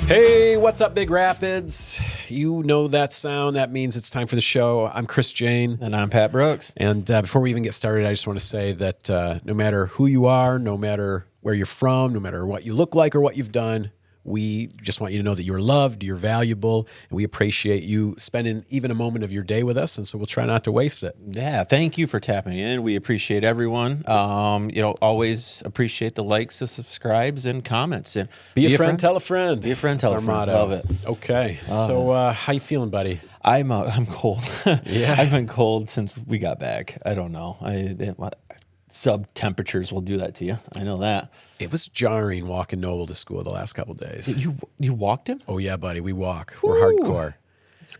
Hey, what's up, Big Rapids? You know that sound. That means it's time for the show. I'm Chris Jane. And I'm Pat Brooks. And before we even get started, I just want to say that no matter who you are, no matter where you're from, no matter what you look like or what you've done, we just want you to know that you're loved, you're valuable, and we appreciate you spending even a moment of your day with us, and so we'll try not to waste it. Yeah, thank you for tapping in. We appreciate everyone. Always appreciate the likes, the subscribes, and comments. And Be a friend, tell a friend. Be a friend, tell a friend. Motto. Love it. Okay, so how you feeling, buddy? I'm cold. Yeah. I've been cold since we got back. I don't know. Sub temperatures will do that to you. I know that. It was jarring walking Noble to school the last couple of days. You walked him? Oh yeah, buddy. We walk. We're hardcore.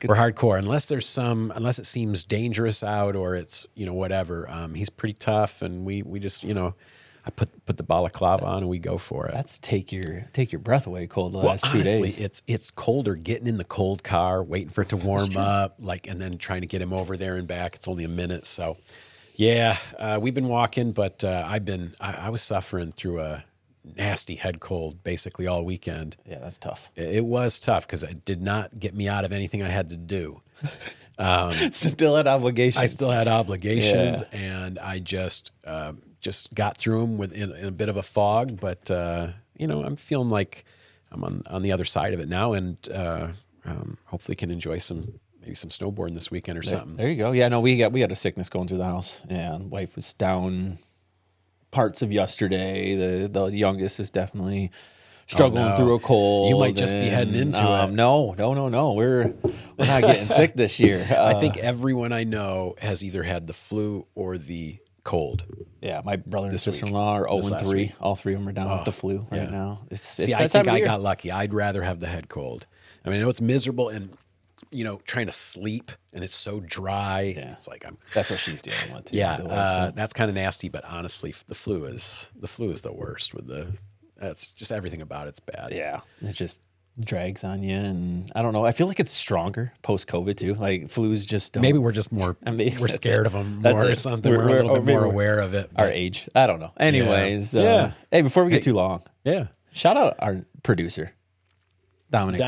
We're hardcore. Unless it seems dangerous out or it's whatever. He's pretty tough, and we just I put the balaclava on and we go for it. That's take your breath away cold the last 2 days. It's colder getting in the cold car, waiting for it to warm up, and then trying to get him over there and back. It's only a minute, so. Yeah, we've been walking, but I was suffering through a nasty head cold basically all weekend. Yeah, that's tough. It was tough because it did not get me out of anything I had to do. Still had obligations. I still had obligations, and I just got through them in a bit of a fog. But I'm feeling like I'm on the other side of it now, and hopefully can enjoy maybe some snowboarding this weekend or something. There you go. Yeah, no, we had a sickness going through the house. Yeah, wife was down parts of yesterday. The youngest is definitely struggling through a cold. You might just be heading into it. No. We're not getting sick this year. I think everyone I know has either had the flu or the cold. Yeah, my brother and sister-in-law are 0-3. All three of them are down with the flu right now. I think I got lucky. I'd rather have the head cold. I mean, I know it's miserable and trying to sleep and it's so dry. Yeah. It's like that's what she's dealing with. Yeah, that's kind of nasty. But honestly, the flu is the worst. That's just everything about it's bad. Yeah, it just drags on you, and I don't know. I feel like it's stronger post COVID too. Like flus just don't. Maybe we're just more. We're scared of them more or something. We're a little bit more aware of it. Our age. I don't know. Anyways, yeah. Hey, before we get too long, shout out our producer. Dominic,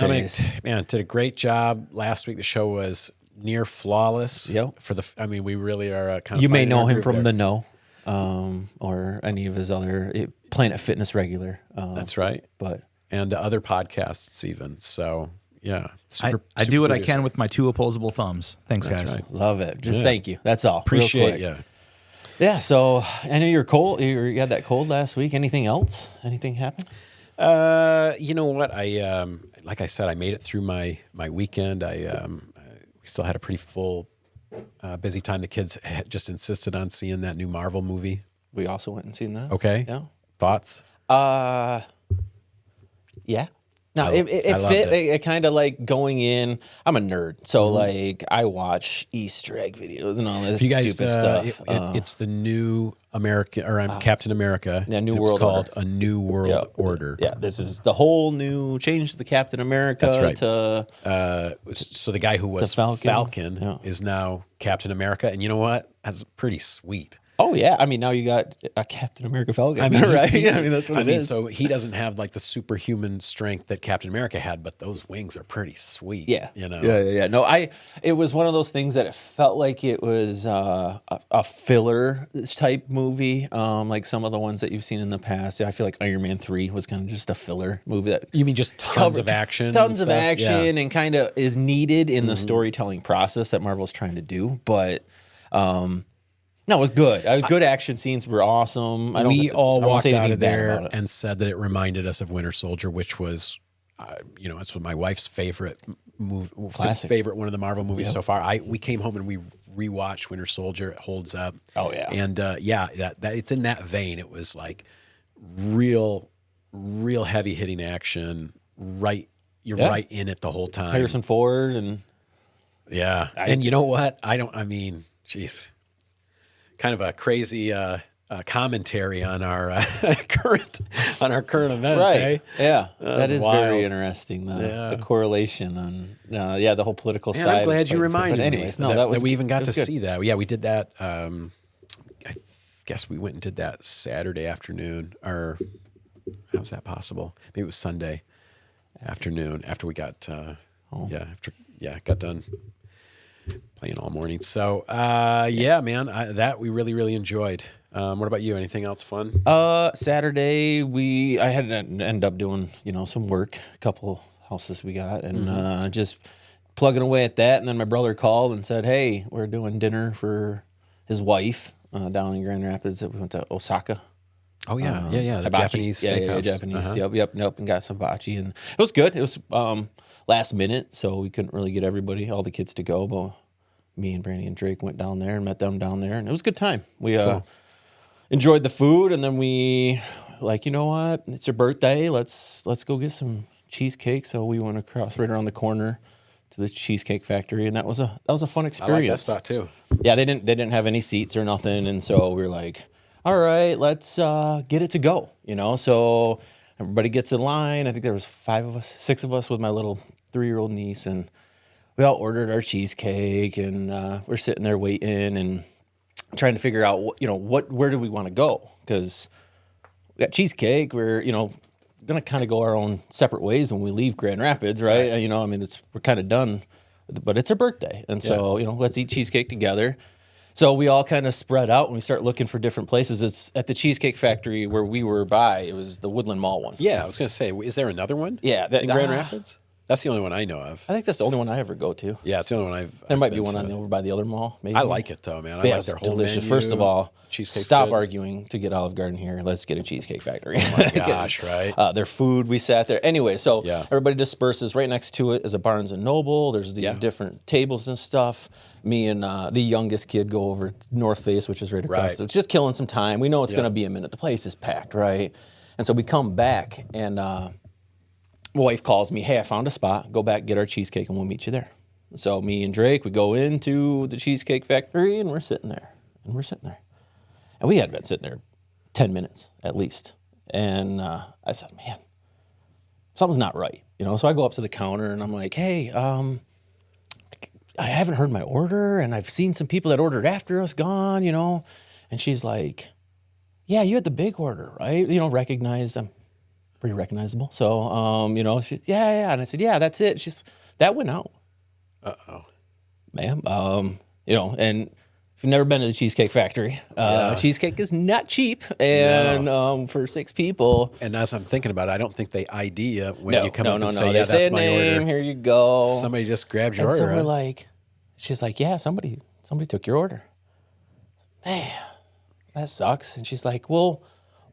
man, did a great job last week. The show was near flawless. Yep. We really are kind of. You may know him from The Know, or any of his other Planet Fitness regular. That's right. And other podcasts even. So yeah, I do what I can with my two opposable thumbs. Thanks, guys. Right. Love it. Just thank you. That's all. Appreciate you. Yeah. So I know you're cold. You had that cold last week. Anything else? Anything happen? You know what? Like I said, I made it through my weekend. We still had a pretty full, busy time. The kids had just insisted on seeing that new Marvel movie. We also went and seen that. Okay. Yeah. Thoughts? Yeah. No, it kind of like going in. I'm a nerd, so like I watch Easter egg videos and all this stupid stuff. It's the new Captain America. Yeah, New World Order. Called A New World Order. Yeah, this is the whole new change the Captain America. That's right. To so the guy who was Falcon is now Captain America, and you know what? That's pretty sweet. Oh yeah, I mean now you got a Captain America Falcon. I mean, right? I mean that's what it is. So he doesn't have like the superhuman strength that Captain America had, but those wings are pretty sweet. Yeah, Yeah. No, it was one of those things that it felt like it was a filler type movie, like some of the ones that you've seen in the past. I feel like Iron Man 3 was kind of just a filler movie. That you mean just tons of action, and kind of is needed in the storytelling process that Marvel's trying to do, but. No, it was good. Good action scenes were awesome. We all walked out of there and said that it reminded us of Winter Soldier, which was, it's my wife's favorite movie, favorite one of the Marvel movies so far. We came home and we rewatched Winter Soldier. It holds up. Oh yeah, and that it's in that vein. It was like real heavy hitting action. Right, you're right in it the whole time. Harrison Ford and and you know what? Jeez. Kind of a crazy commentary on our current events, right? Eh? Yeah, that is wild. Very interesting. The correlation on the whole political side. I'm glad you reminded me. Anyways, that we even got to see that. Yeah, we did that. I guess we went and did that Saturday afternoon, or how was that possible? Maybe it was Sunday. afternoon after we got got done playing all morning. So man, that we really, really enjoyed. What about you? Anything else fun? Saturday I had to end up doing some work, a couple houses we got, and just plugging away at that. And then my brother called and said, "Hey, we're doing dinner for his wife down in Grand Rapids. We went to Osaka." Oh yeah, the hibachi. Japanese steakhouse. Japanese. Yep, and got some hibachi, and it was good. It was last minute, so we couldn't really get all the kids to go, but me and Brandy and Drake went down there and met them down there, and it was a good time. We enjoyed the food, and then we you know what? It's your birthday. Let's go get some cheesecake. So we went across right around the corner to this Cheesecake Factory, and that was a fun experience. I like that spot too. Yeah, they didn't have any seats or nothing, and so we were like, all right, let's get it to go. So everybody gets in line. I think there was 6 of us with my little 3-year-old niece, and we all ordered our cheesecake, and we're sitting there waiting and trying to figure out where do we want to go, because we got cheesecake. We're gonna kind of go our own separate ways when we leave Grand Rapids, right? We're kind of done, but it's her birthday, and so let's eat cheesecake together. So we all kind of spread out and we start looking for different places. It's at the Cheesecake Factory where we were by. It was the Woodland Mall one. Yeah, I was gonna say, is there another one? Yeah, in Grand Rapids. That's the only one I know of. I think that's the only one I ever go to. Yeah, it's the only one There might be one over by the other mall. Maybe. I like it though, man. I like their whole delicious. menu. First of all, stop good. arguing to get Olive Garden here. Let's get a Cheesecake Factory. Oh my gosh, right? Their food, we sat there. Anyway, so Yeah. everybody disperses. Right next to it is a Barnes & Noble. There's these different tables and stuff. Me and the youngest kid go over to North Face, which is right across. Right. It's just killing some time. We know it's going to be a minute. The place is packed, right? And so we come back, and my wife calls me, "Hey, I found a spot. Go back, get our cheesecake, and we'll meet you there." So me and Drake, we go into the Cheesecake Factory, and we're sitting there. And we had been sitting there 10 minutes at least. And I said, man, something's not right. So I go up to the counter, and I'm like, "Hey, I haven't heard my order, and I've seen some people that ordered after us gone, And she's like, "Yeah, you had the big order, right? Recognized them. Pretty recognizable." So, yeah. And I said, "Yeah, that's it." That went out. Uh-oh. Ma'am. And if you've never been to the Cheesecake Factory, cheesecake is not cheap. And for 6 people. And as I'm thinking about it, I don't think they ID you when you come up and say, They yeah, say that's a my name, order. here you go. Somebody just grabbed your And order. so we're huh? like, she's like, "Yeah, somebody took your order." Man, that sucks. And she's like, "We'll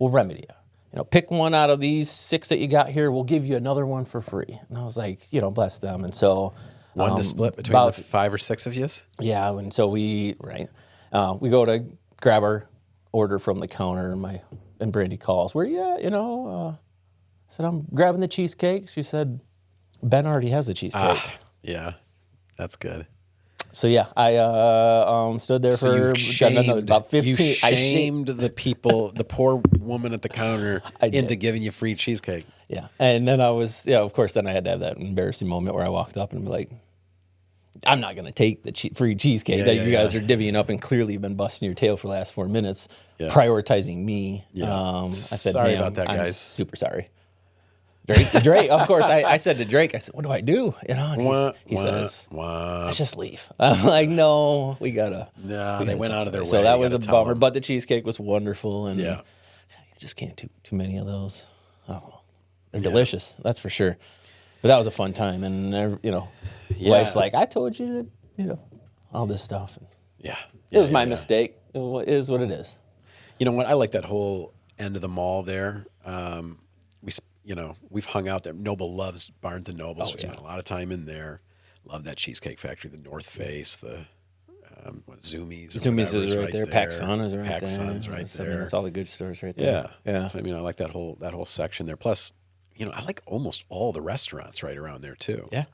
remedy you. Pick one out of these 6 that you got here. We'll give you another one for free." And I was like, bless them. And so One to split between the 5 or 6 of you? yeah, and so we go to grab our order from the counter, and Brandy calls, "Where you at?" I said, "I'm grabbing the cheesecake." She said, "Ben already has the cheesecake." Yeah, that's good. So yeah, I stood there for about 15. You shamed the people, the poor woman at the counter, into giving you free cheesecake. Yeah, and then of course, then I had to have that embarrassing moment where I walked up and be like, "I'm not going to take the free cheesecake that you guys are divvying up, and clearly you've been busting your tail for the last 4 minutes, prioritizing me." Yeah. I said, Sorry "Ma'am, about that, I'm guys." super sorry." Drake, of course, I said to Drake, I said, "What do I do?" And he says, "Let's just leave." I'm like, "No, we gotta." No, they went out of their way. So that You was a gotta tell bummer, them. but the cheesecake was wonderful, and Yeah. you just can't do too many of those. I don't know. They're delicious, that's for sure. But that was a fun time, and wife's like, "I told you to, all this stuff." Yeah. It was my mistake. It is what it is. You know what? I like that whole end of the mall there. We've hung out there. Noble loves Barnes and Noble, so we spent a lot of time in there. Love that Cheesecake Factory, the North Face, the Zoomies. Zoomies is right there. PacSun is right there. PacSun's right there. That's all the good stores right there. Yeah. So I like that whole section there. Plus, I like almost all the restaurants right around there too. Yeah.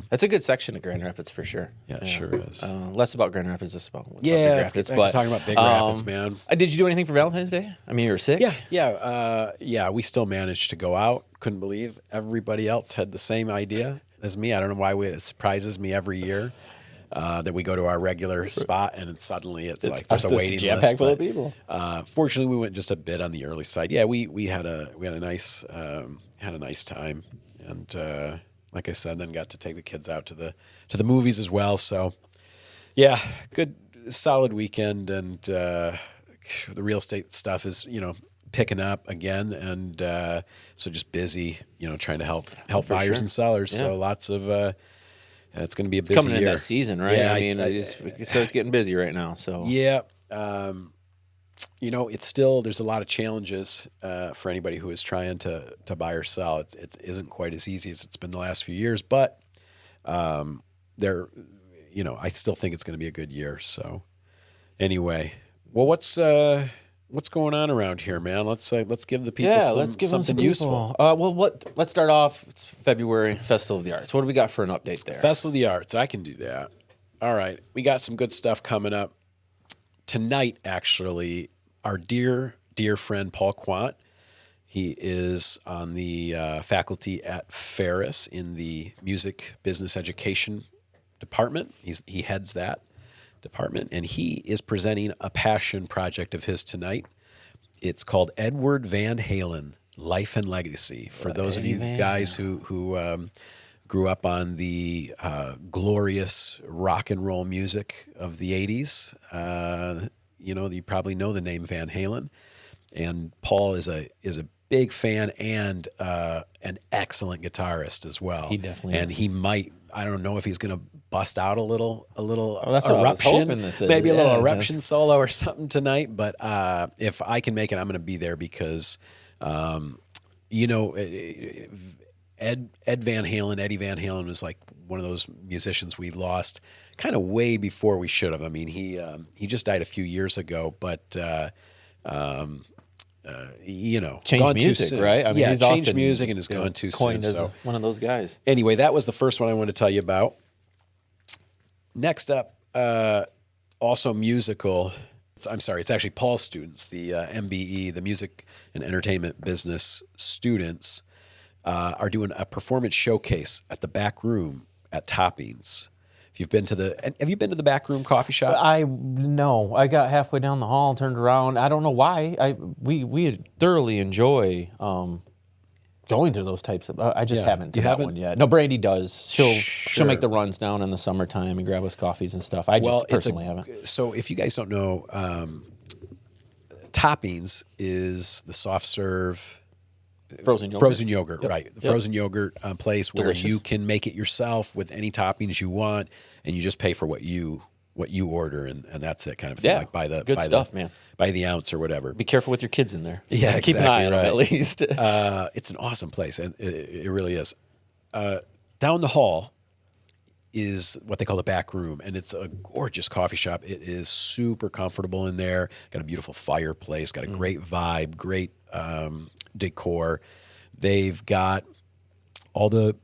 That's a good section of Grand Rapids for sure. Yeah, it sure is. Less about Grand Rapids, just about what's Big Rapids. But talking about Big Rapids, man. Did you do anything for Valentine's Day? I mean, you were sick. Yeah. We still managed to go out. Couldn't believe everybody else had the same idea as me. I don't know why it surprises me every year. that we go to our regular spot, and suddenly it's like there's a waiting jam list. packed full of people. Fortunately, we went just a bit on the early side. Yeah, we had a nice time, and like I said, then got to take the kids out to the movies as well. So yeah, good solid weekend, and the real estate stuff is picking up again, and so just busy, trying to help buyers and sellers. Yeah. So lots of it's going to be a busy coming year. in that season, right? Yeah, I mean, it starts getting busy right now. So yeah, it's still there's a lot of challenges for anybody who is trying to buy or sell. It isn't quite as easy as it's been the last few years, but there, I still think it's going to be a good year. So anyway, well, what's going on around here, man? Let's give the people something useful. Let's start off. It's February, Festival of the Arts. What do we got for an update there? Festival of the Arts. I can do that. All right, we got some good stuff coming up tonight. Actually, our dear friend Paul Kwant. He is on the faculty at Ferris in the music business education department. He heads that department, and he is presenting a passion project of his tonight. It's called Edward Van Halen, Life and Legacy. For those of you guys who grew up on the glorious rock and roll music of the 80s, you probably know the name Van Halen. And Paul is a big fan and an excellent guitarist as well. He definitely is. He might, I don't know if he's going to bust out a little that's eruption, what I was hoping this is. maybe a little eruption solo or something tonight. But if I can make it, I'm going to be there because, Eddie Van Halen was like one of those musicians we lost kind of way before we should have. I mean, he just died a few years ago, but changed music, right? I mean, he's changed music and is gone too soon. So one of those guys. Anyway, that was the first one I wanted to tell you about. Next up, also musical. It's actually Paul's students, the MBE, the Music and Entertainment Business students, are doing a performance showcase at the Backroom at Toppings. Have you been to the Backroom coffee shop? No. I got halfway down the hall and turned around. I don't know why. We thoroughly enjoy going through those types of. I just haven't to that one yet. No, Brandy does. She'll make the runs down in the summertime and grab us coffees and stuff. I just personally haven't. So if you guys don't know, Toppings is the soft serve. Frozen yogurt, yep. Right. The frozen yogurt place where Delicious. you can make it yourself with any toppings you want, and you just pay for what you order, and that's it kind of thing. Yeah, like by the ounce or whatever. Be careful with your kids in there. Yeah, exactly. Keep an eye on them at least. It's an awesome place, and it really is. Down the hall is what they call the Back Room, and it's a gorgeous coffee shop. It is super comfortable in there. Got a beautiful fireplace. Got a great vibe. Great decor. They've got all the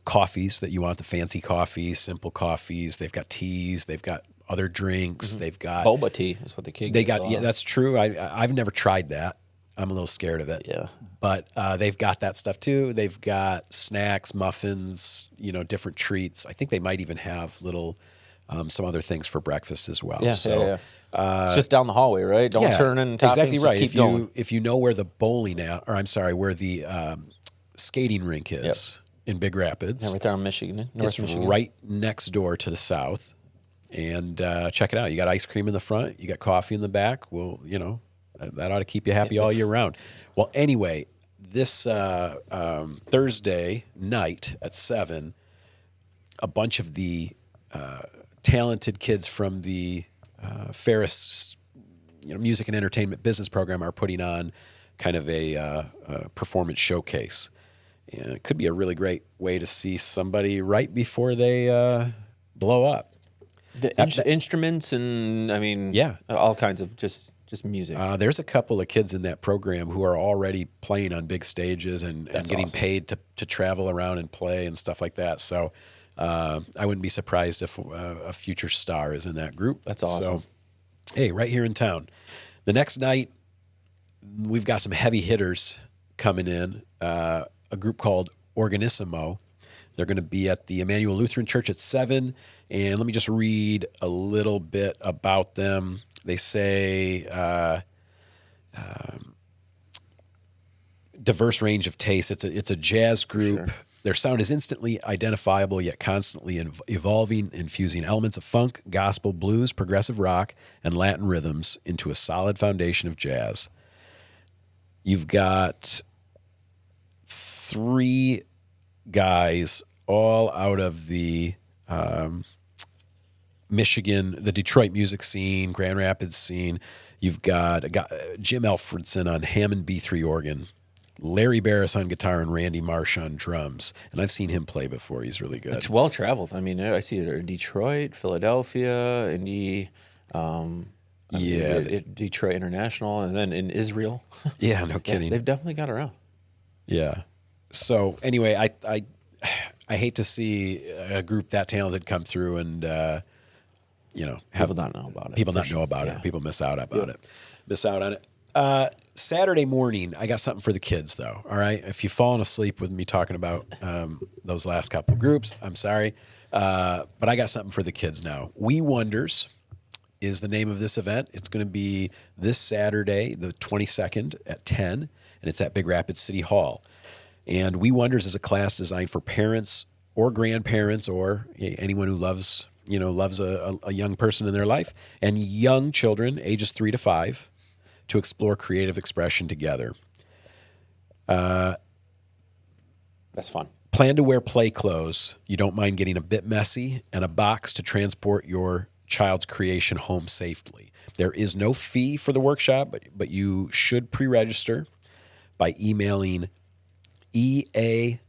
coffees that you want, the fancy coffees, simple coffees. They've got teas. They've got other drinks. Mm-hmm. They've got boba tea is what the kids. They got that's true. I've never tried that. I'm a little scared of it. Yeah, but they've got that stuff too. They've got snacks, muffins, different treats. I think they might even have little some other things for breakfast as well. Yeah, so. It's just down the hallway, right? Don't turn in toppings. Exactly right. Just keep going. If you know where the where the skating rink is in Big Rapids, right there on Michigan. It's Michigan. right next door to the south. And check it out. You got ice cream in the front. You got coffee in the back. Well, that ought to keep you happy all year round. Well, anyway, this Thursday night at 7, a bunch of the talented kids from the Ferris, Music and Entertainment Business Program are putting on kind of a performance showcase, and it could be a really great way to see somebody right before they blow up. The instruments and all kinds of just music. There's a couple of kids in that program who are already playing on big stages and getting paid to travel around and play and stuff like that. So. I wouldn't be surprised if a future star is in that group. That's awesome. So, hey, right here in town. The next night, we've got some heavy hitters coming in. A group called Organissimo. They're going to be at the Immanuel Lutheran Church at 7. And let me just read a little bit about them. They say diverse range of tastes. It's a jazz group. Sure. Their sound is instantly identifiable, yet constantly evolving, infusing elements of funk, gospel, blues, progressive rock, and Latin rhythms into a solid foundation of jazz. You've got 3 guys all out of the Michigan, the Detroit music scene, Grand Rapids scene. You've got Jim Alfredson on Hammond B3 organ, Larry Barris on guitar, and Randy Marsh on drums. And I've seen him play before. He's really good. It's well traveled. I mean, I see it in Detroit, Philadelphia, Indy, Detroit International, and then in Israel. Yeah, no kidding. They've definitely got around. Yeah. So anyway, I hate to see a group that talented come through and people don't know about it. People not know about it. People miss out about it. Miss out on it. Saturday morning, I got something for the kids, though. All right, if you've fallen asleep with me talking about those last couple groups, I'm sorry, but I got something for the kids now. We Wonders is the name of this event. It's going to be this Saturday, the 22nd at 10, and it's at Big Rapids City Hall. And We Wonders is a class designed for parents or grandparents or anyone who loves a young person in their life, and young children ages 3 to 5. To explore creative expression together. That's fun. Plan to wear play clothes. You don't mind getting a bit messy, and a box to transport your child's creation home safely. There is no fee for the workshop, but you should pre-register by emailing EA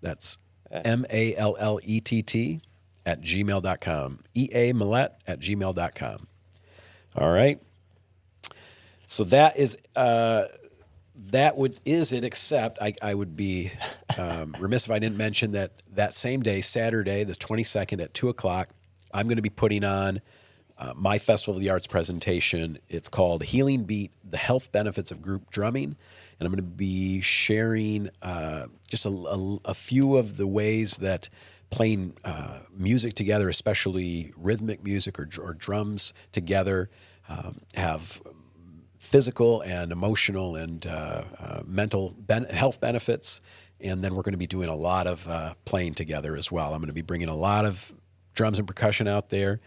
that's MALLETT at gmail.com. EAMallet@gmail.com. All right. So that is it. Except I would be remiss if I didn't mention that same day, Saturday, the 22nd at 2:00, I'm going to be putting on my Festival of the Arts presentation. It's called Healing Beat: The Health Benefits of Group Drumming, and I'm going to be sharing just a few of the ways that playing music together, especially rhythmic music or drums together, have physical and emotional and mental health benefits. And then we're going to be doing a lot of playing together as well. I'm going to be bringing a lot of drums and percussion out there,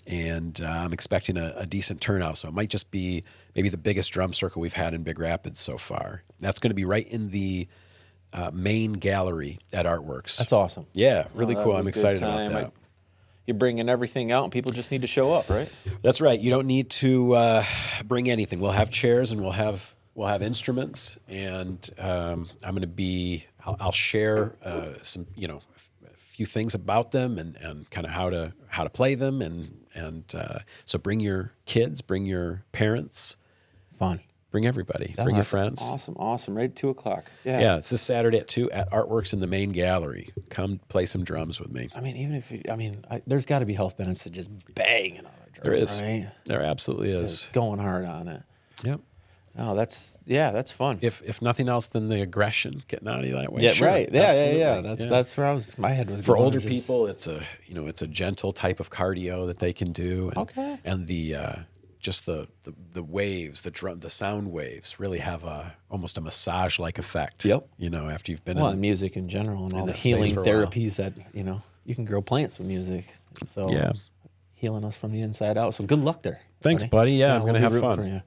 and I'm expecting a decent turnout. So it might just be maybe the biggest drum circle we've had in Big Rapids so far. That's going to be right in the main gallery at Artworks. That's awesome. Yeah, really cool. I'm excited about that. You're bringing everything out, and people just need to show up, right? That's right. You don't need to bring anything. We'll have chairs and we'll have instruments, and I'm going to be. I'll share some, a few things about them and kind of how to play them, and so bring your kids, bring your parents, fun. Bring everybody. Bring your friends. Awesome. Right at 2:00. Yeah. It's this Saturday at 2 at Artworks in the main gallery. Come play some drums with me. I mean, there's got to be health benefits to just banging on a drum. There is. Right? There absolutely is. Just going hard on it. Yep. Oh, that's fun. If nothing else, then the aggression getting out of you that way. Yeah, sure. right. Yeah, Absolutely. yeah. That's where my head was for going. older people. It's a gentle type of cardio that they can do. And, okay. And the just the waves, the sound waves really have almost a massage like effect. Yep. After you've been in music in general and all the healing therapies that you can grow plants with music. So yeah, healing us from the inside out. So good luck there. Thanks, buddy. Yeah, I'm gonna have fun.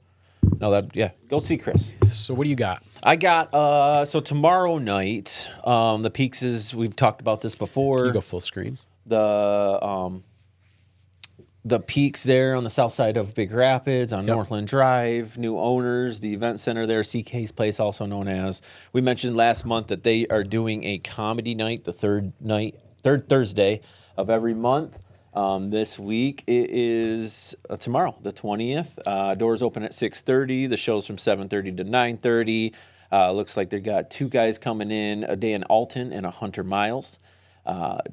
Go see Chris. So what do you got? I got so tomorrow night, the Peaks is, we've talked about this before. Can you go full screen? The Peaks there on the south side of Big Rapids on Northland Drive, new owners, the event center there, CK's Place, also known as. We mentioned last month that they are doing a comedy night, the third Thursday of every month. This week it is tomorrow, the 20th. Doors open at 6:30. The show's from 7:30 to 9:30. Looks like they've got 2 guys coming in, a Dan Alton and a Hunter Miles.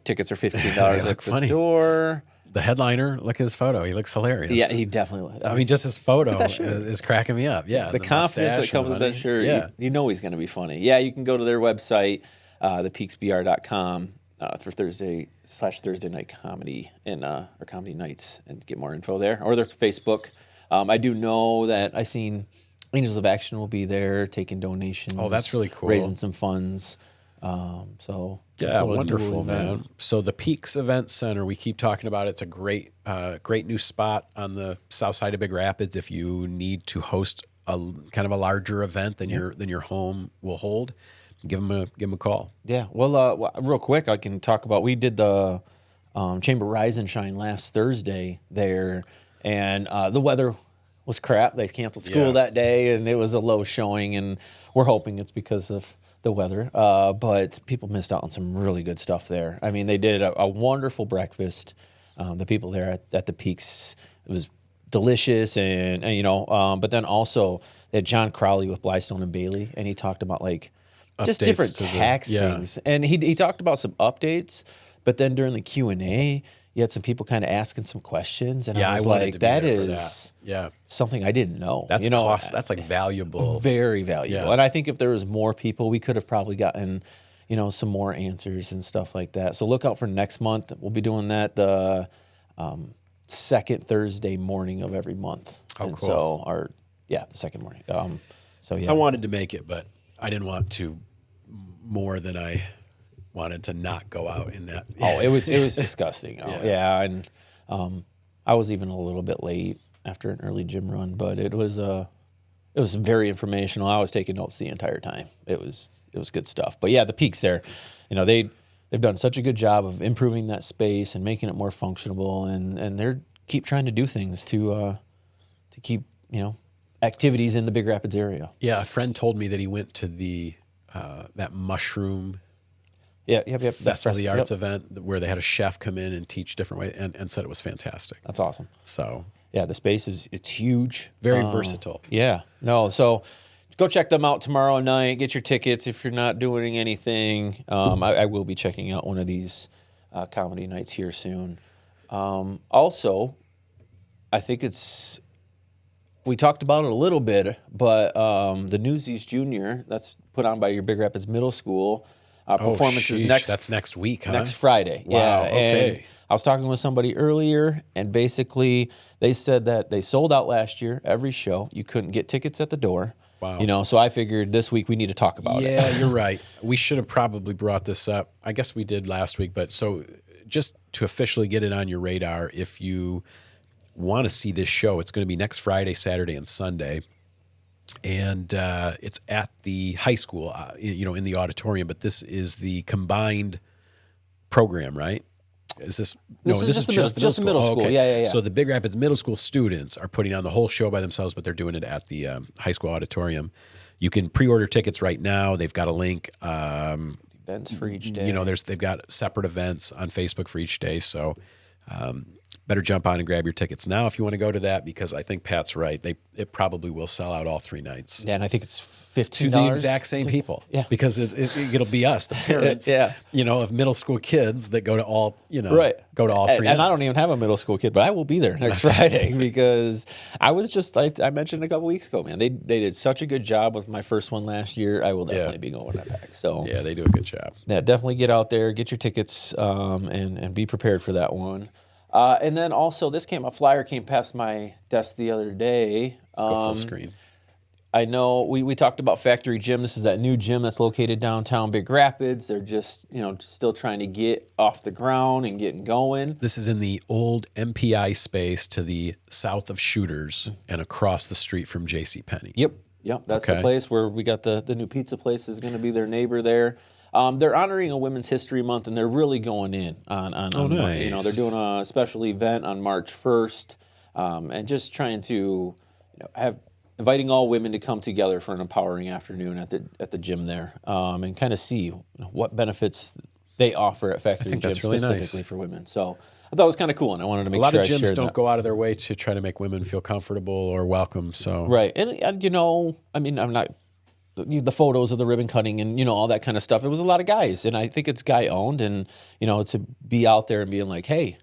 Tickets are $15 at the door. The headliner, look at his photo. He looks hilarious. Yeah, he definitely. I mean, just his photo is cracking me up. Yeah, the confidence that comes with that shirt. Yeah. You know he's going to be funny. Yeah, you can go to their website. thepeaksbr.com for Thursday/Thursday night comedy or comedy nights, and get more info there, or their Facebook. I do know that I seen Angels of Action will be there taking donations. Oh, that's really cool. Raising some funds. So yeah, wonderful, cool man. So the Peaks Event Center, we keep talking about it. It's a great new spot on the south side of Big Rapids. If you need to host a kind of a larger event than your home will hold, give them a call. Yeah. Well, real quick, I can talk about. We did the Chamber Rise and Shine last Thursday there, and the weather was crap. They canceled school that day, and it was a low showing. And we're hoping it's because of the weather, but people missed out on some really good stuff there. I mean, they did a wonderful breakfast. The people there at the Peaks, it was delicious, and but then also they had John Crowley with Blystone and Bailey, and he talked about like just Updates different to tax things, and he talked about some updates. But then during the Q&A, you had some people kind of asking some questions, and I was wanted like, to be that there for is that. something I didn't know. That's cost. That's like valuable. Very valuable. Yeah. And I think if there was more people, we could have probably gotten, some more answers and stuff like that. So look out for next month. We'll be doing that the second Thursday morning of every month. Oh, and cool. So the second morning. I wanted to make it, but I didn't want to more than I wanted to not go out in that. Oh, it was disgusting. And I was even a little bit late after an early gym run, but it was very informational. I was taking notes the entire time. It was good stuff. But yeah, the Peaks there, they've done such a good job of improving that space and making it more functional, and they're keep trying to do things to keep activities in the Big Rapids area. Yeah, a friend told me that he went to the that mushroom Festival of the Arts event where they had a chef come in and teach different ways, and said it was fantastic. That's awesome. So yeah, the space it's huge, very versatile. Yeah, no, so go check them out tomorrow night. Get your tickets if you're not doing anything. I will be checking out one of these comedy nights here soon. Also, I think we talked about it a little bit, but the Newsies Junior that's put on by your Big Rapids Middle School. Performance is That's next week, huh? Next Friday. Wow, Yeah. okay. And I was talking with somebody earlier, and basically they said that they sold out last year, every show. You couldn't get tickets at the door. Wow. So I figured this week we need to talk about it. Yeah, you're right. We should have probably brought this up. I guess we did last week, but so just to officially get it on your radar, if you want to see this show, it's going to be next Friday, Saturday, and Sunday. And it's at the high school, in the auditorium. But this is the combined program, right? Is this? This is just the middle school. Okay. Yeah. So the Big Rapids Middle School students are putting on the whole show by themselves, but they're doing it at the high school auditorium. You can pre-order tickets right now. They've got a link. Events for each day. They've got separate events on Facebook for each day. So better jump on and grab your tickets now if you want to go to that, because I think Pat's right. It probably will sell out all 3 nights. Yeah, and I think it's $15. To the exact same people. Yeah. Because it'll be us, the parents, Yeah. of middle school kids that go to all, Right. go to all 3 And I nights. don't even have a middle school kid, but I will be there next Friday because I mentioned a couple weeks ago, man, they did such a good job with my first one last year. I will definitely be going back. So Yeah, they do a good job. yeah, definitely get out there, get your tickets, and be prepared for that one. And then also, a flyer came past my desk the other day. Go full screen. I know we talked about Factory Gym. This is that new gym that's located downtown Big Rapids. They're just, still trying to get off the ground and getting going. This is in the old MPI space to the south of Shooters and across the street from JCPenney. Yep. That's the place where we got the new pizza place is going to be their neighbor there. They're honoring a Women's History Month, and they're really going in on nice. they're doing a special event on March 1st, and just trying to inviting all women to come together for an empowering afternoon at the gym there, and kind of see what benefits they offer at Factory Gym that's really specifically nice. for women. So I thought it was kind of cool, and I wanted to make A lot sure of I gyms shared don't that. go out of their way to try to make women feel comfortable or welcome. So Right, and I'm not the photos of the ribbon cutting and all that kind of stuff. It was a lot of guys, and I think it's guy owned, and to be out there and being like, hey,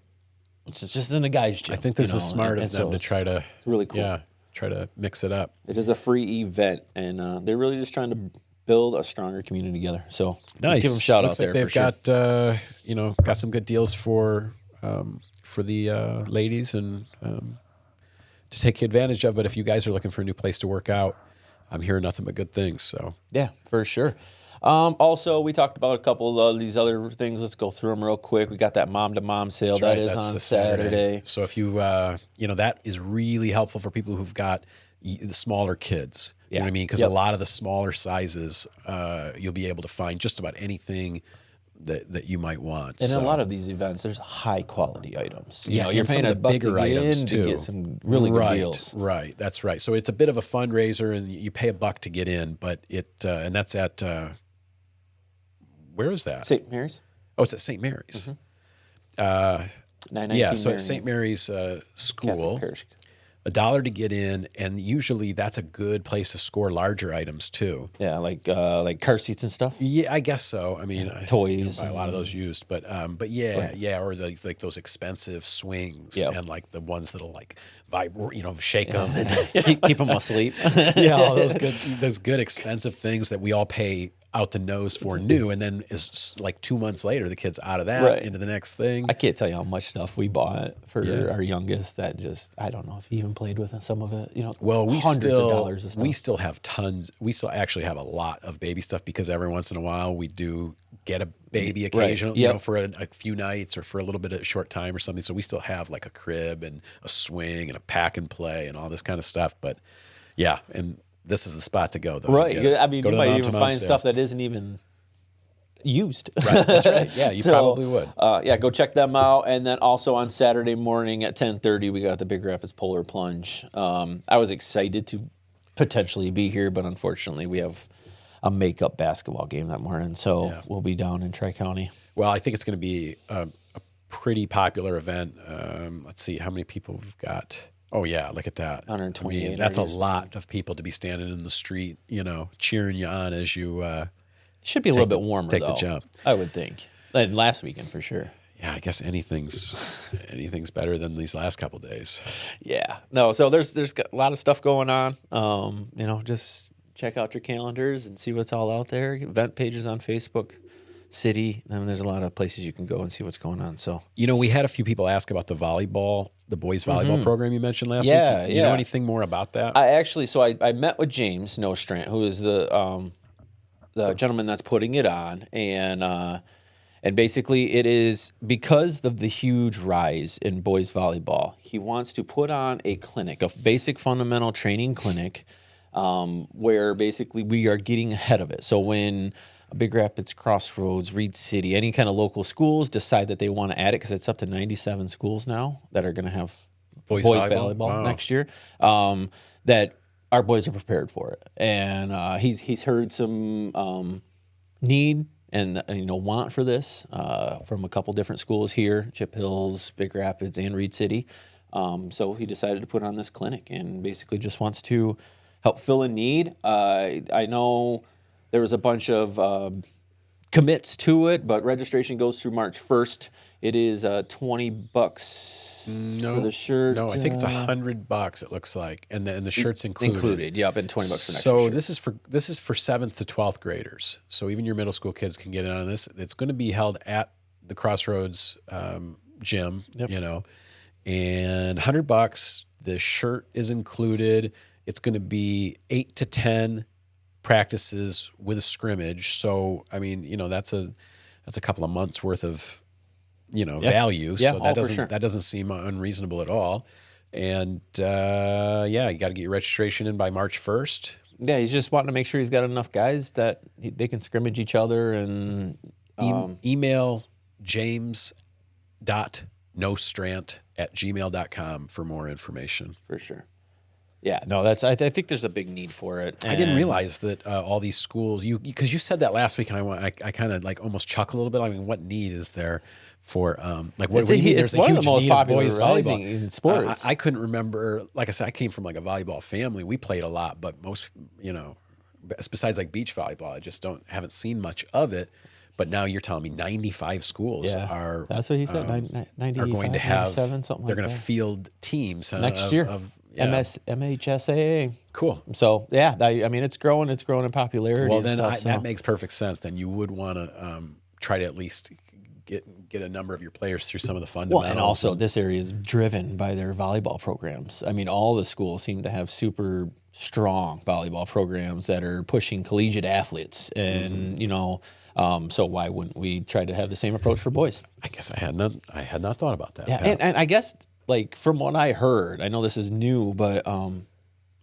it's just in a guy's gym. I think this is smart of them to try to. It's really cool. Yeah, try to mix it up. It is a free event, and they're really just trying to build a stronger community together. So Nice. give them a shout Looks out like there. they've for sure. got got some good deals for the ladies and to take advantage of. But if you guys are looking for a new place to work out, I'm hearing nothing but good things. So Yeah, for sure. Also, we talked about a couple of these other things. Let's go through them real quick. We got that mom-to-mom sale. That's right. That is That's on the Saturday. So if you that is really helpful for people who've got the smaller kids. You know what I mean? Because a lot of the smaller sizes, you'll be able to find just about anything that you might want. And in a lot of these events, there's high quality items. You know, and you're some paying of a the buck bigger to get items in too. to get some really good deals. Right, that's right. So it's a bit of a fundraiser, and you pay a buck to get in, but and that's at where is that? St. Mary's. Oh, it's at St. Mary's. 919 Yeah, so at Marion. St. Mary's School, Catholic Parish. $1 to get in, and usually that's a good place to score larger items too. Yeah, like car seats and stuff. Yeah, I guess so. I mean, Toys buy a lot of those used, but yeah, or like those expensive swings and like the ones that'll like vibrate, shake them and keep them asleep. yeah, all those good expensive things that we all pay out the nose for new, and then is like 2 months later the kid's out of that into the next thing. I can't tell you how much stuff we bought for our youngest that just I don't know if he even played with some of it. Well, hundreds of dollars of stuff. we still have tons. We still actually have a lot of baby stuff because every once in a while we do get a baby occasionally, for a few nights or for a little bit of a short time or something. So we still have like a crib and a swing and a pack and play and all this kind of stuff. But yeah, and this is the spot to go, though. Right. I mean, go you to the might Mom even to Mom find sale. stuff that isn't even used. Right. That's right. Yeah, you probably would. Go check them out. And then also on Saturday morning at 10:30, we got the Big Rapids Polar Plunge. I was excited to potentially be here, but unfortunately we have a makeup basketball game that morning, so we'll be down in Tri-County. Well, I think it's going to be a pretty popular event. Let's see how many people we've got. Oh, yeah, look at that. 128. I mean, that's a lot of people to be standing in the street, cheering you on as you It should be a little bit warmer, take though, the jump. I would think. Than last weekend, for sure. Yeah, I guess anything's better than these last couple days. Yeah. No, so there's a lot of stuff going on. Just check out your calendars and see what's all out there. Event pages on Facebook, City. I mean, there's a lot of places you can go and see what's going on. So we had a few people ask about the boys volleyball program you mentioned last week. Yeah, You know anything more about that? I met with James Nostrand, who is the gentleman that's putting it on, and basically it is because of the huge rise in boys volleyball. He wants to put on a clinic, a basic fundamental training clinic, where basically we are getting ahead of it. So when Big Rapids, Crossroads, Reed City, any kind of local schools decide that they want to add it, because it's up to 97 schools now that are going to have boys volleyball next year, that our boys are prepared for it. And he's heard some need and want for this from a couple different schools here, Chip Hills, Big Rapids, and Reed City. So he decided to put on this clinic and basically just wants to help fill a need. I know there was a bunch of commits to it, but registration goes through March 1st. It is $20 for the shirt. No, I think it's $100. It looks like, and the shirt's included. Yep, and $20 for next. So this is for 7th to 12th graders. So even your middle school kids can get in on this. It's going to be held at the Crossroads gym. And $100. The shirt is included. It's going to be 8 to 10 practices with a scrimmage. So I mean, that's a couple of months worth of value. Yeah, so that doesn't seem unreasonable at all. And you got to get your registration in by March 1st. Yeah, he's just wanting to make sure he's got enough guys that they can scrimmage each other and email james.nostrant@gmail.com for more information. For sure. Yeah, no, I think there's a big need for it. I didn't realize that all these schools, because you said that last week, and I kind of like almost chuckled a little bit. I mean, what need is there for what do you mean? There's a huge need of boys volleyball in sports. I couldn't remember. Like I said, I came from like a volleyball family. We played a lot, but most besides like beach volleyball, I just haven't seen much of it. But now you're telling me 95 schools are That's what he said. 95, are going to have 97, something they're like going to that. field teams Next year. MHSAA. Cool. So yeah, I mean it's growing in popularity. Well, and then stuff, that makes perfect sense. Then you would want to try to at least get a number of your players through some of the fundamentals. Well, and also this area is driven by their volleyball programs. I mean, all the schools seem to have super strong volleyball programs that are pushing collegiate athletes, and so why wouldn't we try to have the same approach for boys? I guess I had not thought about that. Yeah, and I guess like from what I heard, I know this is new, but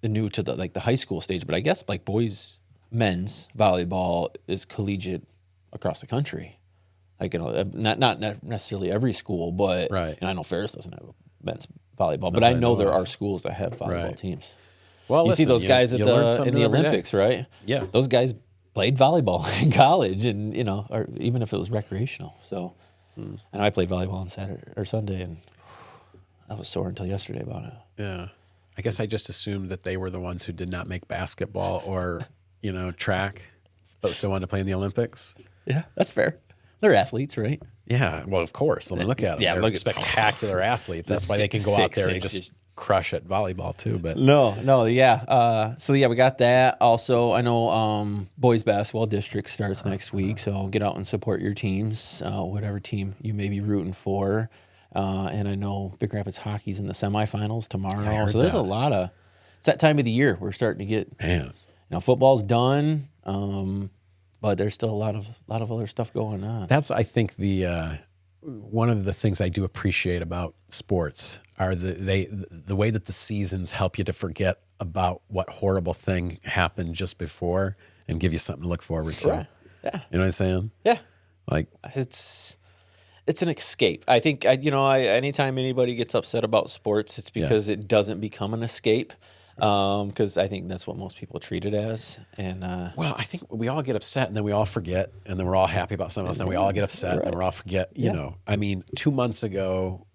new to the high school stage. But I guess like boys men's volleyball is collegiate across the country. Like not necessarily every school, but right. And I know Ferris doesn't have men's volleyball, but I know there are schools that have volleyball teams. Well, you see those guys in the every Olympics, right? Yeah, those guys played volleyball in college, and or even if it was recreational. So, I know I played volleyball on Saturday or Sunday, and I was sore until yesterday about it. Yeah, I guess I just assumed that they were the ones who did not make basketball or track, but still wanted to play in the Olympics. Yeah, that's fair. They're athletes, right? Yeah, well, of course. Let me look at them. Yeah, they're look at spectacular athletes. That's why they can go out there and just crush at volleyball too. But yeah. So we got that. Also, I know boys basketball district starts next week, so get out and support your teams, whatever team you may be rooting for. And I know Big Rapids hockey's in the semifinals tomorrow. So there's a lot of. It's that time of the year we're starting to get. Man, football's done. But there's still a lot of other stuff going on. That's, I think, the one of the things I do appreciate about sports are the way that the seasons help you to forget about what horrible thing happened just before and give you something to look forward to. Right. Yeah. You know what I'm saying? Yeah. Like it's an escape. I think anytime anybody gets upset about sports, it's because it doesn't become an escape. Because I think that's what most people treat it as. And well, I think we all get upset and then we all forget, and then we're all happy about something else, and then we all get upset and then we're all forget. You know, I mean, 2 months ago,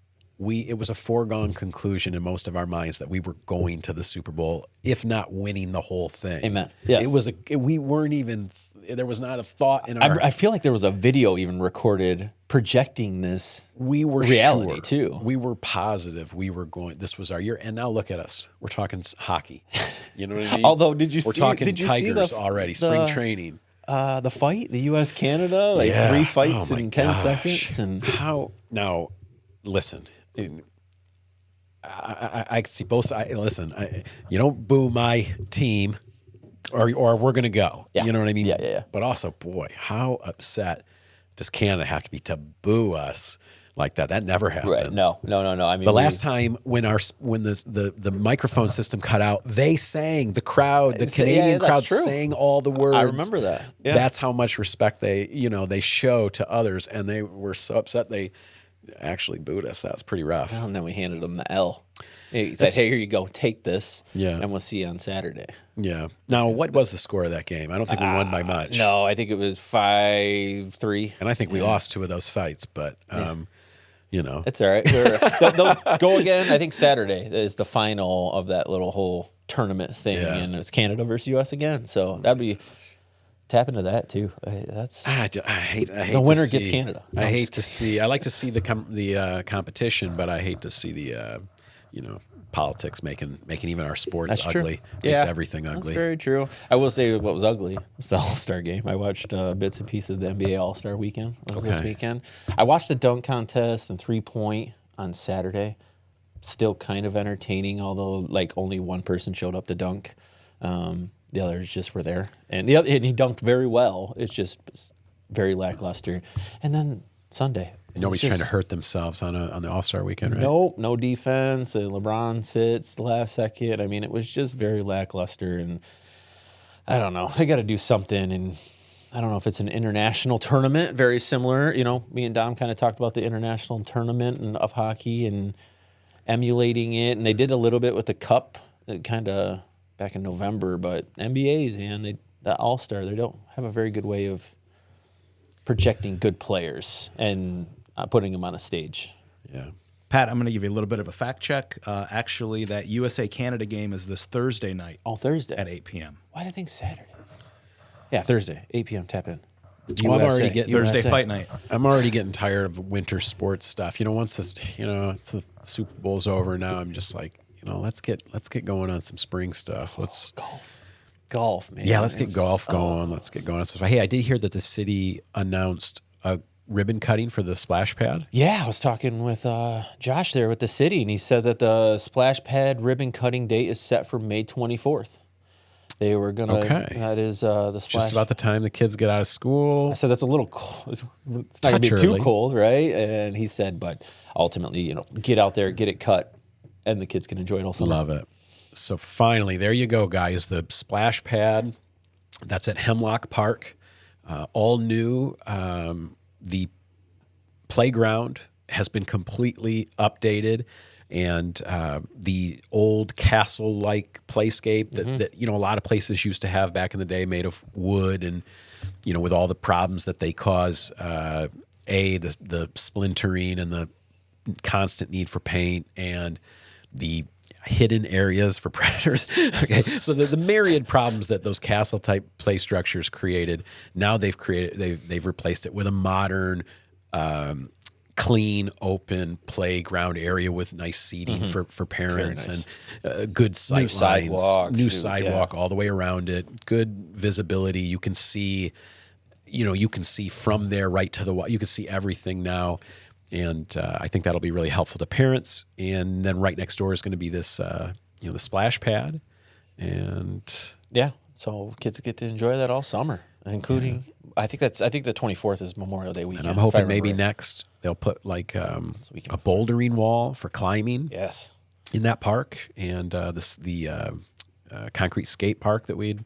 it was a foregone conclusion in most of our minds that we were going to the Super Bowl, if not winning the whole thing. Amen. Yes. We weren't even. There was not a thought in our. I feel like there was a video even recorded projecting this. We were reality sure. too. We were positive we were going. This was our year, and now look at us. We're talking hockey. You know what I mean? Although, did you We're see? talking Did you Tigers see already? Spring training. The fight, the U.S. Canada, 3 fights in 10 seconds, and how? Now, listen. I see both sides. Listen, you don't boo my team, or we're going to go. Yeah. You know what I mean? Yeah. But also, boy, how upset does Canada have to be to boo us like that? That never happens. Right. No. I mean, the last time when the microphone system cut out, they sang, the crowd, the Canadian crowd sang all the words. I remember that. Yeah. That's how much respect they show to others, and they were so upset they actually booed us. That was pretty rough. Well, and then we handed them the L. He said, "Hey, here you go. Take this. Yeah. And we'll see you on Saturday." Yeah. Now, what was the score of that game? I don't think we won by much. No, I think it was 5-3. And I think we lost 2 of those fights, but It's all right. They'll go again. I think Saturday is the final of that little whole tournament thing, and it's Canada versus U.S. again. So that'd be tap into that too. That's I hate the winner gets Canada. I hate to see. I like to see the competition, but I hate to see the politics making even our sports That's ugly. True. Makes Yeah, everything ugly. That's very true. I will say what was ugly was the All-Star game. I watched bits and pieces of the NBA All-Star weekend this weekend. I watched the dunk contest and 3-point on Saturday. Still kind of entertaining, although only one person showed up to dunk. The others just were there, and he dunked very well. It's just very lackluster. And then Sunday, nobody's trying to hurt themselves on the All-Star weekend, right? Nope, no defense. And LeBron sits the last second. I mean, it was just very lackluster, and I don't know. They got to do something, and I don't know if it's an international tournament, very similar. Me and Dom kind of talked about the international tournament of hockey and emulating it, and they did a little bit with the cup, kind of back in November. But NBA's, the All-Star, they don't have a very good way of projecting good players and putting them on a stage. Yeah. Pat, I'm going to give you a little bit of a fact check. Actually, that USA-Canada game is this Thursday night. Oh, Thursday. At 8 p.m. Why did I think Saturday? Yeah, Thursday, 8 p.m. Tap in. Well, I'm already getting Thursday USA. fight night. I'm already getting tired of winter sports stuff. Once this, it's the Super Bowl's over now, I'm just like, let's get going on some spring stuff. Let's Golf, man. Yeah, let's get golf going. Let's get going. So, hey, I did hear that the city announced a ribbon cutting for the splash pad. Yeah, I was talking with Josh there with the city, and he said that the splash pad ribbon cutting date is set for May 24th. They were gonna. Okay. That is the splash. Just about the time the kids get out of school. I said that's a little cold. It's not gonna Touch be too early. cold, right? And he said, but ultimately, get out there, get it cut, and the kids can enjoy it all summer. Love it. So finally, there you go, guys. The splash pad that's at Hemlock Park, all new. The playground has been completely updated, and the old castle-like playscape that a lot of places used to have back in the day, made of wood, and with all the problems that they cause, the splintering and the constant need for paint, and the hidden areas for predators. Okay, so the myriad problems that those castle type play structures created, now they've replaced it with a modern, clean, open playground area with nice seating for parents, nice. And good sight lines, new sidewalk all the way around it, good visibility. You can see, from there right to the wall. You can see everything now. And I think that'll be really helpful to parents. And then right next door is going to be this, the splash pad. And Yeah, so kids get to enjoy that all summer, including. I think the 24th is Memorial Day weekend. I'm hoping maybe next they'll put like a bouldering wall for climbing. Yes. In that park, and the concrete skate park that we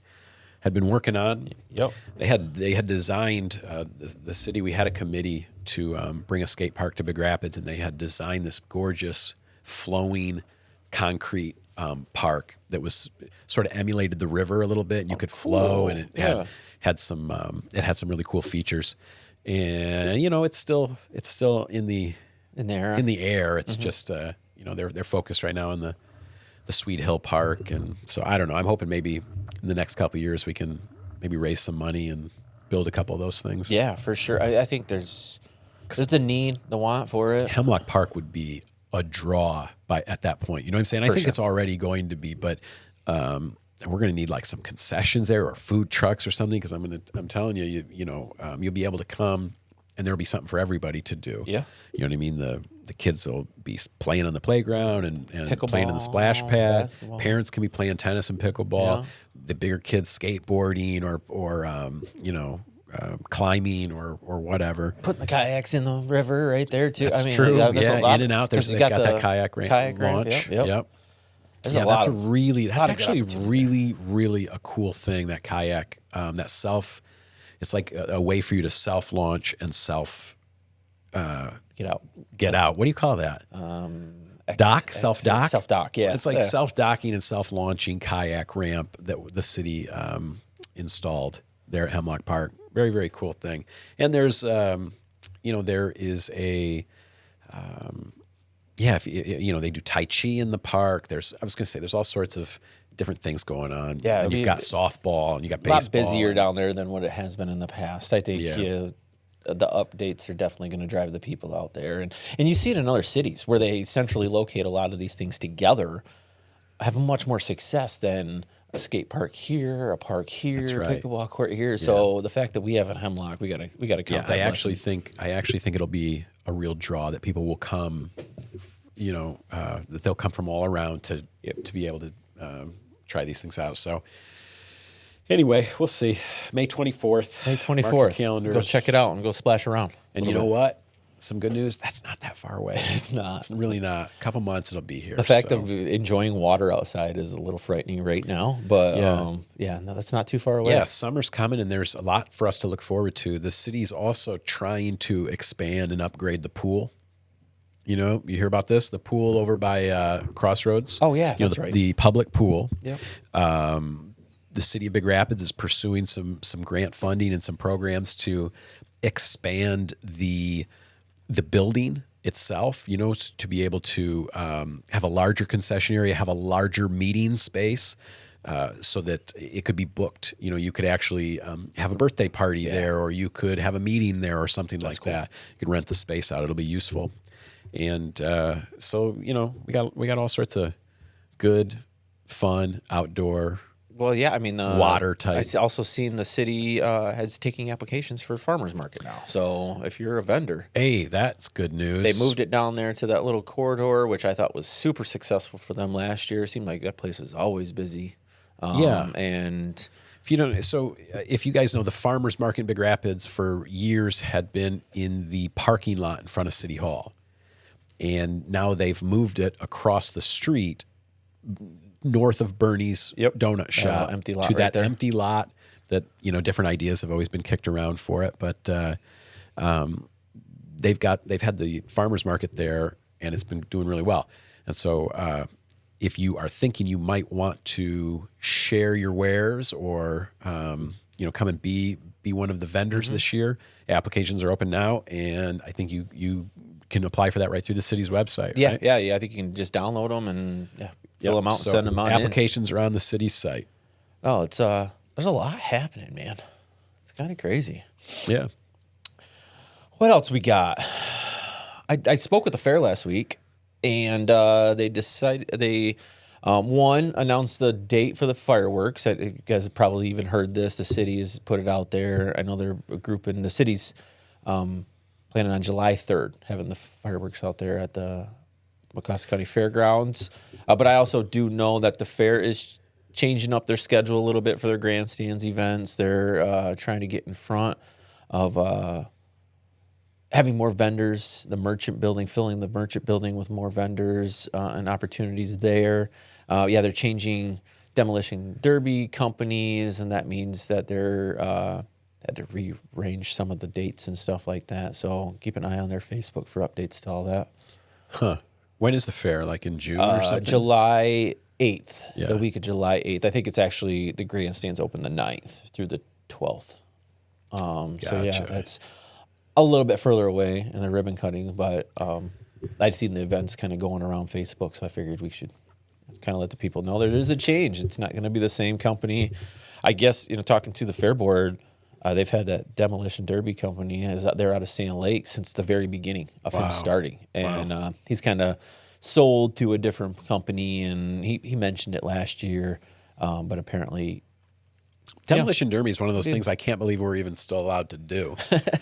had been working on. Yep. They had designed the city. We had a committee to bring a skate park to Big Rapids, and they had designed this gorgeous flowing concrete park that was sort of emulated the river a little bit, and you could flow, cool. and it had some really cool features. And it's still in the air. It's just they're focused right now on the Sweet Hill Park, and so I don't know. I'm hoping maybe in the next couple of years we can maybe raise some money and build a couple of those things. Yeah, for sure. I think there's the need, the want for it. Hemlock Park would be a draw at that point. You know what I'm saying? I think it's already going to be, but we're going to need like some concessions there or food trucks or something, because I'm telling you, you'll be able to come and there'll be something for everybody to do. Yeah. You know what I mean? The kids will be playing on the playground and playing in the splash pad. Basketball. Parents can be playing tennis and pickleball. Yeah. The bigger kids skateboarding or climbing or whatever. Putting the kayaks in the river right there too. That's I mean, true. there's a lot in and out. They've got that kayak launch. Yep. There's Yeah, a lot that's of that's good actually opportunity really, really a cool thing, that kayak, it's like a way for you to self-launch and get out. What do you call that? Self-dock? Self-dock, yeah. It's like self-docking and self-launching kayak ramp that the city installed there at Hemlock Park. Very, very cool thing. And there's, there is a, they do Tai Chi in the park. There's all sorts of different things going on. Yeah, and you've got softball and you got baseball. A lot busier down there than what it has been in the past. I think the updates are definitely going to drive the people out there. And you see it in other cities where they centrally locate a lot of these things together, have much more success than a skate park here, a park here, That's right. pickleball court here. So the fact that we have at Hemlock, we gotta count that. I actually think it'll be a real draw, that people will come, that they'll come from all around to be able to try these things out. So anyway, we'll see. May 24th. May 24th. Mark your calendars. Go check it out and go splash around. And you know what? Some good news. That's not that far away. It's not. It's really not. A couple months it'll be here. The fact of enjoying water outside is a little frightening right now, but no, that's not too far away. Yeah, summer's coming, and there's a lot for us to look forward to. The city's also trying to expand and upgrade the pool. You hear about this? The pool over by Crossroads. Oh yeah, that's right. The public pool. Yep. The city of Big Rapids is pursuing some grant funding and some programs to expand the building itself, to be able to have a larger concession area, have a larger meeting space, so that it could be booked. You know, you could actually have a birthday party there, or you could have a meeting there, or something like that. You could rent the space out; it'll be useful. And so, you know, we got all sorts of good, fun outdoor. Well, yeah, I mean, water type. I also seen the city has taking applications for farmers market now. So if you're a vendor, Hey, that's good news. they moved it down there to that little corridor, which I thought was super successful for them last year. It seemed like that place was always busy. And If you don't, so if you guys know, the farmers market in Big Rapids for years had been in the parking lot in front of City Hall, and now they've moved it across the street north of Bernie's donut shop empty lot to right that there. empty lot that, you know, different ideas have always been kicked around for it, but they've had the farmers market there, and it's been doing really well. And so if you are thinking you might want to share your wares, or you know, come and be one of the vendors this year, applications are open now, and I think you can apply for that right through the city's website. yeah, right? yeah. I think you can just download them and fill them out So and send them on in. applications are on the city's site. Oh, it's there's a lot happening, man. It's kind of crazy. Yeah. What else we got? I spoke with the fair last week, and they decided one announced the date for the fireworks. You guys have probably even heard this. The city has put it out there. I know they're a group in the city's planning on July 3rd having the fireworks out there at the Wacosta County Fairgrounds. But I also do know that the fair is changing up their schedule a little bit for their grandstands events. They're trying to get in front of having more vendors, the merchant building, filling the merchant building with more vendors and opportunities there. They're changing demolition derby companies, and that means that they're had to rearrange some of the dates and stuff like that. So keep an eye on their Facebook for updates to all that. Huh. When is the fair? Like in June or something? July 8th, Yeah. the week of July 8th. I think it's actually the grandstands open the 9th through the 12th. So yeah, Gotcha. that's a little bit further away in the ribbon cutting, but I'd seen the events kind of going around Facebook, so I figured we should kind of let the people know there is a change. It's not going to be the same company. I guess, you know, talking to the fair board, they've had that demolition derby company. They're out of Sand Lake since the very beginning of him starting, and he's kind of sold to a different company, and he mentioned it last year, but apparently Demolition derby is one of those things I can't believe we're even still allowed to do.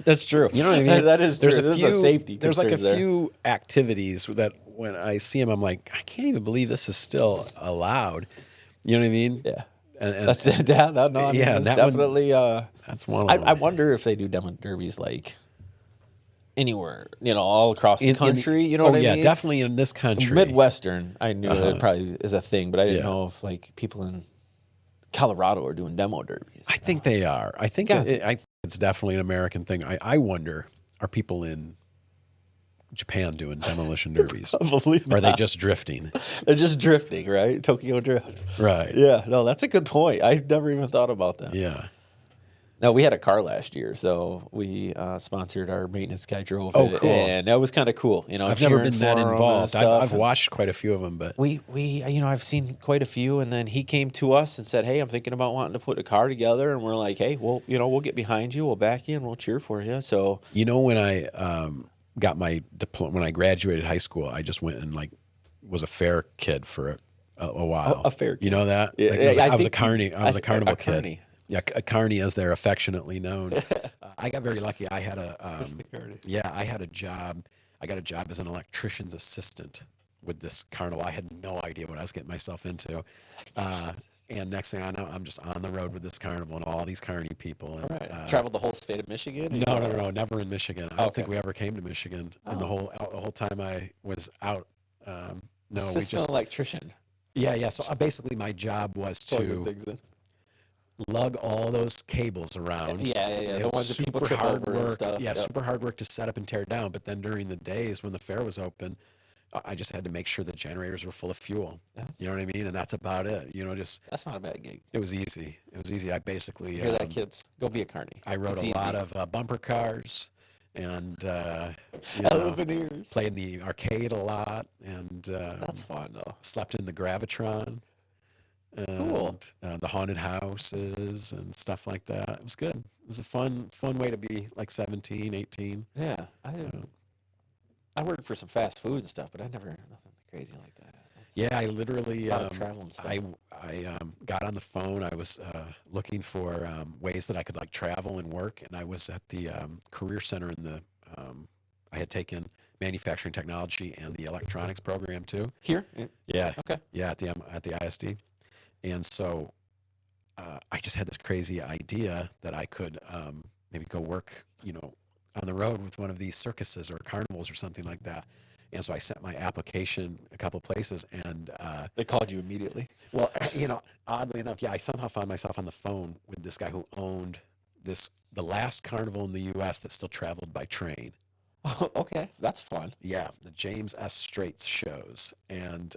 that's true. You know what I mean? That is true. There's This is a safety There's like a concern there. few activities that when I see them, I'm like, I can't even believe this is still allowed. You know what I mean? Yeah. And That's that. No, I mean, Yeah, it's that one- definitely. that's one of them. I wonder if they do demo derbies like anywhere, you know, all across the country. You know what I mean? Definitely in this country. Midwestern, I knew it probably is a thing, but I didn't Yeah. know if like people in Colorado are doing demo derbies. I think they are. I think I think it's definitely an American thing. I wonder, are people in Japan doing demolition derbies? Probably Or are they just drifting? They're just drifting, right? Tokyo Drift. Right. Yeah, no, that's a good point. I never even thought about that. Yeah. No, we had a car last year, so we sponsored our maintenance guy drove Oh, it, cool. and that was kind of cool. You know, I've never cheering been that for 'em and involved. stuff, I've and watched quite a few of them, but we you know, I've seen quite a few, and then he came to us and said, "Hey, I'm thinking about wanting to put a car together," and we're like, "Hey, well, you know, we'll get behind you, we'll back you, and we'll cheer for you." So you know, when I got my diploma, when I graduated high school, I just went and like was a fair kid for a while. A fair kid. You know that? Yeah, Like, yeah, I was a think carny. I was a carnival a kid. carny. Yeah, a carny, as they're affectionately known. I got very lucky. I had a I had a job. I got a job as an electrician's assistant with this carnival. I had no idea what I was getting myself into. And next thing I know, I'm just on the road with this carnival and all these carny people. And, traveled the whole state of Michigan. no, never in Michigan. I don't think we ever came to Michigan in the whole time I was out. No, we Assistant just electrician. yeah. So basically, my job was to lug all those cables around. Yeah. It The was ones that people super trip hard over and work. stuff. Yeah, Yep. super hard work to set up and tear down. But then during the days when the fair was open, I just had to make sure the generators were full of fuel. You know what I mean? And that's about it. You know, just That's not a bad gig. it was easy. It was easy. I basically Hear that, kids? Go be a carny. I rode It's a easy. lot of bumper cars and you know, Elevators. played in the arcade a lot and That's fun though. slept in the Gravitron. and the haunted houses and stuff like that. It was good. It was a fun way to be like 17, 18. Yeah, I worked for some fast food and stuff, but I never nothing crazy like that. Yeah, I literally, A lot of travel and stuff. I got on the phone. I was looking for ways that I could like travel and work, and I was at the career center in the. I had taken manufacturing technology and the electronics program too. Here? Yeah. Okay. Yeah, at the ISD, and so I just had this crazy idea that I could maybe go work, on the road with one of these circuses or carnivals or something like that. And so I sent my application a couple places, and They called you immediately. well, oddly enough, yeah, I somehow found myself on the phone with this guy who owned the last carnival in the U.S. that still traveled by train. Okay, that's fun. Yeah, the James S. Straits shows, and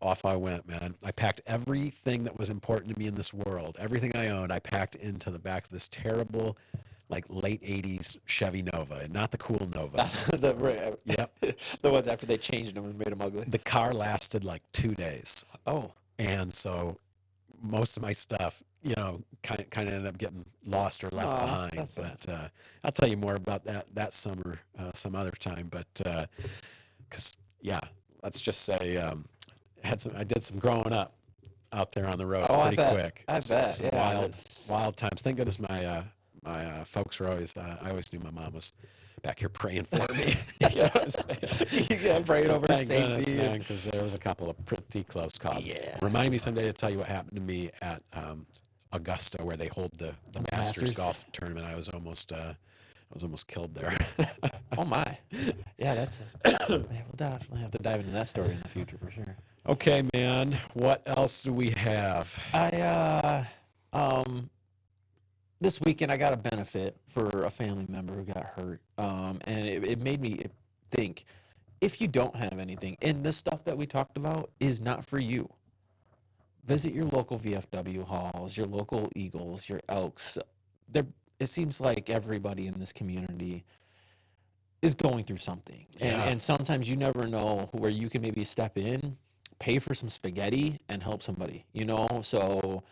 off I went, man. I packed everything that was important to me in this world, everything I owned. I packed into the back of this terrible, like late '80s Chevy Nova, and not the cool Nova. That's Yep. the ones after they changed them and made them ugly. The car lasted like 2 days. Oh, And so most of my stuff, kind of ended up getting lost or left behind. that's But I'll tell you more about that summer some other time. But because let's just say I did some growing up out there on the road I pretty bet. quick. I bet. Some Yeah, wild times. Thank goodness my folks were always. I always knew my mom was back here praying for me. You know what I'm saying? yeah, praying over Thank goodness, safety. man, because there was a couple of pretty close calls. Yeah. Remind me someday to tell you what happened to me at Augusta, where they hold the Masters Masters? golf tournament. I was almost killed there. Oh my. Yeah, that's. We'll definitely have to dive into that story in the future for sure. Okay, man. What else do we have? This weekend I got a benefit for a family member who got hurt, and it made me think, if you don't have anything, and this stuff that we talked about is not for you, visit your local VFW halls, your local Eagles, your Elks. It seems like everybody in this community is going through something, Yeah. and sometimes you never know where you can maybe step in, pay for some spaghetti, and help somebody. So.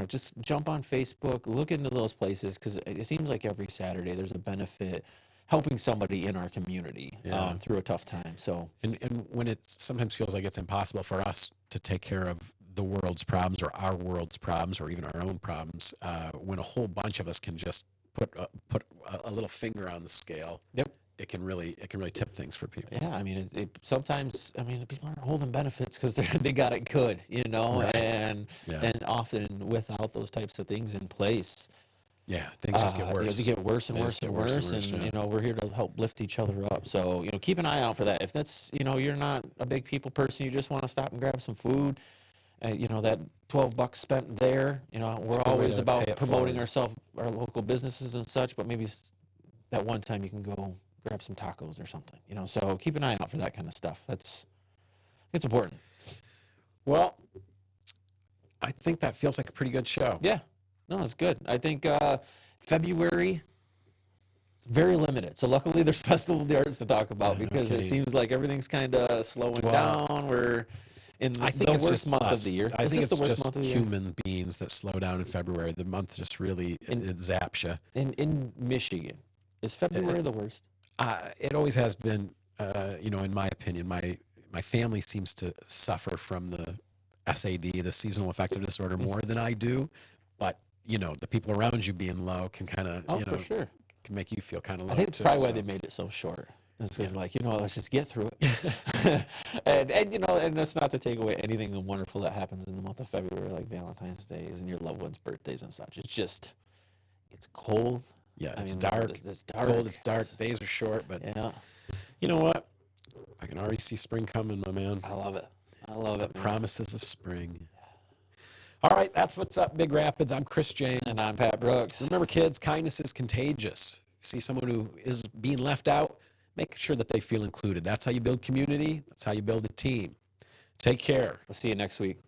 Just jump on Facebook, look into those places, because it seems like every Saturday there's a benefit helping somebody in our community through a tough time. So, And when it sometimes feels like it's impossible for us to take care of the world's problems or our world's problems or even our own problems, when a whole bunch of us can just put a little finger on the scale, yep. it can really tip things for people. Yeah, I mean, sometimes people aren't holding benefits because they got it good, Right. and Yeah. and often without those types of things in place, Yeah, things just get worse. They get worse and They worse just and get worse, yeah. and we're here to help lift each other up. So keep an eye out for that. If that's you're not a big people person, you just want to stop and grab some food. That $12 spent there. We're a good way always to about pay it promoting forward. our local businesses and such, but maybe that one time you can go grab some tacos or something. So keep an eye out for that kind of stuff. It's important. Well, I think that feels like a pretty good show. Yeah, no, it's good. I think February. It's very limited. So luckily there's Festival of the Arts to talk about, Yeah, no because it kidding. seems like everything's kind of slowing Well, down. We're in I think the it's worst just month us. of the year. I Is think this it's the worst just month of the year? human beings that slow down in February. The month just really it zaps you. In Michigan, is February the worst? It always has been. In my opinion, my family seems to suffer from the SAD, the seasonal affective disorder, more than I do. But the people around you being low can kind of Oh, for sure. can make you feel kind of low. I think it's too, probably why so. they made it so short. It's because let's just get through it. and that's not to take away anything wonderful that happens in the month of February, like Valentine's Days and your loved ones' birthdays and such. It's cold. Yeah, I it's mean, dark. It's It's dark. cold. It's dark. Days are short, but Yeah, you know what? I can already see spring coming, my man. I love it. I love it, man. Promises of spring. All right, that's what's up, Big Rapids. I'm Chris James. And I'm Pat Brooks. Remember, kids, kindness is contagious. See someone who is being left out, make sure that they feel included. That's how you build community. That's how you build a team. Take care. We'll see you next week.